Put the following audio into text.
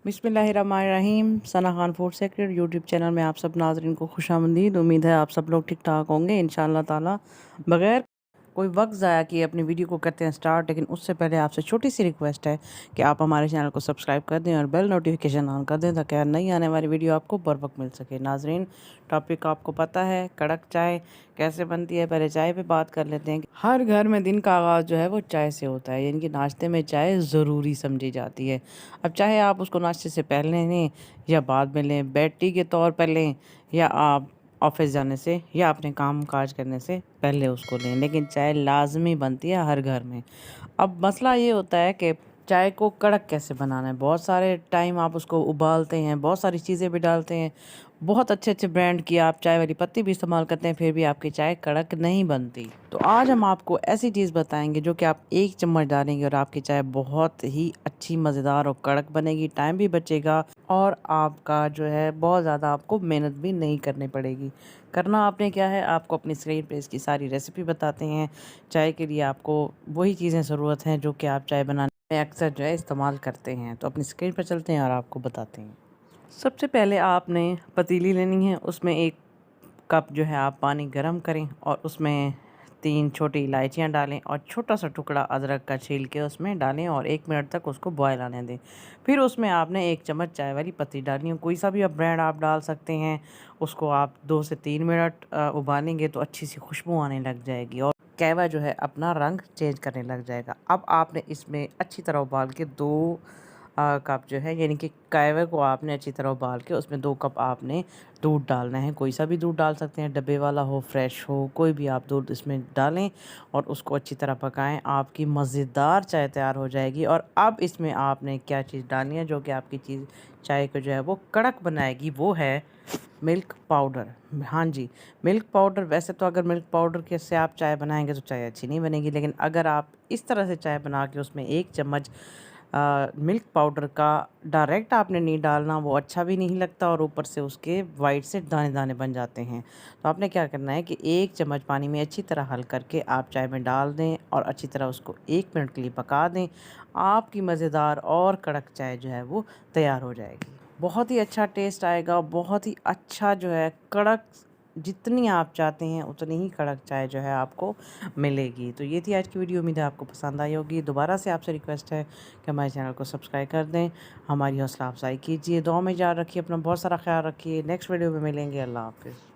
बिस्मिल्लाहिर्रहमानिर्रहीम। Sana Khan food secret YouTube channel में आप सब नाज़रीन को खुशामदीद। उम्मीद है आप सब लोग ठीक ठाक होंगे इंशाअल्लाह ताला। बग़ैर कोई वक्त ज़ाया किए अपनी वीडियो को करते हैं स्टार्ट, लेकिन उससे पहले आपसे छोटी सी रिक्वेस्ट है कि आप हमारे चैनल को सब्सक्राइब कर दें और बेल नोटिफिकेशन ऑन कर दें ताकि हर नई आने वाली वीडियो आपको बर वक्त मिल सके। नाजरीन, टॉपिक आपको पता है, कड़क चाय कैसे बनती है। पहले चाय पे बात कर लेते हैं। हर घर में दिन का आगाज़ जो है वो चाय से होता है, यानी कि नाश्ते में चाय ज़रूरी समझी जाती है। अब चाहे आप उसको नाश्ते से पहले लें या बाद में लें, बेड टी के तौर पर लें, या आप ऑफिस जाने से या अपने काम काज करने से पहले उसको लें, लेकिन चाय लाजमी बनती है हर घर में। अब मसला ये होता है कि चाय को कड़क कैसे बनाना है। बहुत सारे टाइम आप उसको उबालते हैं, बहुत सारी चीज़ें भी डालते हैं, बहुत अच्छे अच्छे ब्रांड की आप चाय वाली पत्ती भी इस्तेमाल करते हैं, फिर भी आपकी चाय कड़क नहीं बनती। तो आज हम आपको ऐसी चीज़ बताएंगे जो कि आप एक चम्मच डालेंगे और आपकी चाय बहुत ही अच्छी, मज़ेदार और कड़क बनेगी। टाइम भी बचेगा और आपका जो है बहुत ज़्यादा आपको मेहनत भी नहीं करनी पड़ेगी। करना आपने क्या है, आपको अपनी स्क्रीन पे इसकी सारी रेसिपी बताते हैं। चाय के लिए आपको वही चीज़ें ज़रूरत हैं जो कि आप चाय बनाने में अक्सर जो है इस्तेमाल करते हैं। तो अपनी स्क्रीन पर चलते हैं और आपको बताते हैं। सबसे पहले आपने पतीली लेनी है, उसमें 1 कप जो है आप पानी गरम करें और उसमें 3 छोटी इलायचियाँ डालें और छोटा सा टुकड़ा अदरक का छील के उसमें डालें और 1 मिनट तक उसको बॉयल आने दें। फिर उसमें आपने 1 चम्मच चाय वाली पत्ती डालनी है। कोई सा भी आप ब्रांड आप डाल सकते हैं। उसको आप 2 से 3 मिनट उबालेंगे तो अच्छी सी खुशबू आने लग जाएगी और कहवा जो है अपना रंग चेंज करने लग जाएगा। अब आपने इसमें अच्छी तरह उबाल के 2 कप जो है, यानी कि कहवे को आपने अच्छी तरह उबाल के उसमें 2 कप आपने दूध डालना है। कोई सा भी दूध डाल सकते हैं, डब्बे वाला हो, फ्रेश हो, कोई भी आप दूध इसमें डालें और उसको अच्छी तरह पकाएं। आपकी मज़ेदार चाय तैयार हो जाएगी। और अब इसमें आपने क्या चीज़ डालनी है जो कि आपकी चीज़ चाय को जो है वो कड़क बनाएगी, वो है मिल्क पाउडर। हाँ जी, मिल्क पाउडर। वैसे तो अगर मिल्क पाउडर के से आप चाय बनाएंगे तो चाय अच्छी नहीं बनेगी, लेकिन अगर आप इस तरह से चाय बना के उसमें 1 चम्मच मिल्क पाउडर का डायरेक्ट आपने नहीं डालना, वो अच्छा भी नहीं लगता और ऊपर से उसके वाइट से दाने दाने बन जाते हैं। तो आपने क्या करना है कि 1 चम्मच पानी में अच्छी तरह हल करके आप चाय में डाल दें और अच्छी तरह उसको 1 मिनट के लिए पका दें। आपकी मज़ेदार और कड़क चाय जो है वो तैयार हो जाएगी। बहुत ही अच्छा टेस्ट आएगा, बहुत ही अच्छा जो है कड़क, जितनी आप चाहते हैं उतनी ही कड़क चाय जो है आपको मिलेगी। तो ये थी आज की वीडियो, उम्मीद है आपको पसंद आई होगी। दोबारा से आपसे रिक्वेस्ट है कि हमारे चैनल को सब्सक्राइब कर दें, हमारी हौसला अफजाई कीजिए, दुआ में याद रखिए, अपना बहुत सारा ख्याल रखिए। नेक्स्ट वीडियो में मिलेंगे। अल्लाह हाफ़िज़।